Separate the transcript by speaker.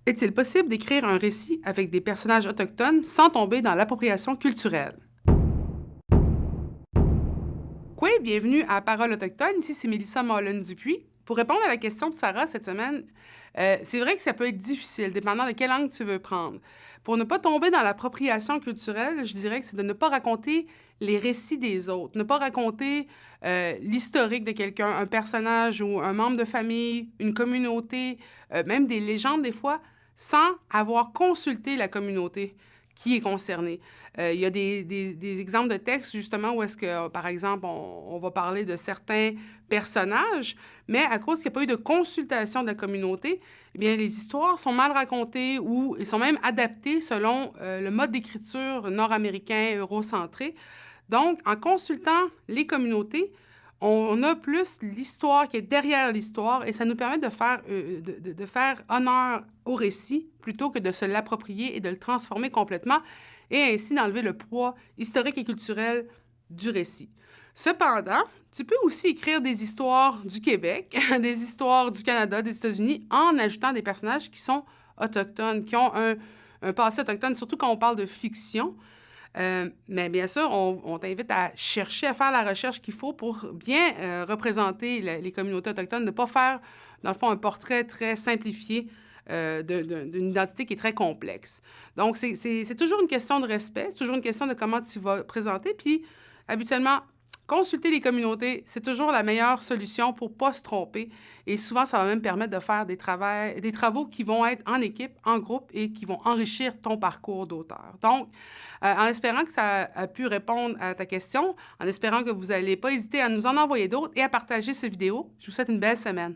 Speaker 1: Est-il possible d'écrire un récit avec des personnages autochtones sans tomber dans l'appropriation culturelle? Oui, bienvenue à Parole autochtone. Ici, c'est Mélissa Mollin-Dupuis. Pour répondre à la question de Sarah cette semaine, c'est vrai que ça peut être difficile, dépendant de quel angle tu veux prendre. Pour ne pas tomber dans l'appropriation culturelle, je dirais que c'est de ne pas raconter les récits des autres, ne pas raconter l'historique de quelqu'un, un personnage ou un membre de famille, une communauté, même des légendes des fois, sans avoir consulté la communauté qui est concernée. Il y a des exemples de textes, justement, où est-ce que, par exemple, on va parler de certains personnages, mais à cause qu'il n'y a pas eu de consultation de la communauté, eh bien, les histoires sont mal racontées ou ils sont même adaptées selon le mode d'écriture nord-américain, eurocentré. Donc, en consultant les communautés, on a plus l'histoire qui est derrière l'histoire et ça nous permet de faire honneur au récit plutôt que de se l'approprier et de le transformer complètement et ainsi d'enlever le poids historique et culturel du récit. Cependant, tu peux aussi écrire des histoires du Québec, des histoires du Canada, des États-Unis, en ajoutant des personnages qui sont autochtones, qui ont un passé autochtone, surtout quand on parle de fiction. Mais bien sûr, on t'invite à chercher, à faire la recherche qu'il faut pour bien représenter les communautés autochtones, ne pas faire, dans le fond, un portrait très simplifié d'une identité qui est très complexe. Donc, c'est toujours une question de respect, c'est toujours une question de comment tu vas présenter. Puis, habituellement, consulter les communautés, c'est toujours la meilleure solution pour ne pas se tromper. Et souvent, ça va même permettre de faire des travaux qui vont être en équipe, en groupe et qui vont enrichir ton parcours d'auteur. Donc, en espérant que ça a pu répondre à ta question, en espérant que vous n'allez pas hésiter à nous en envoyer d'autres et à partager cette vidéo, je vous souhaite une belle semaine.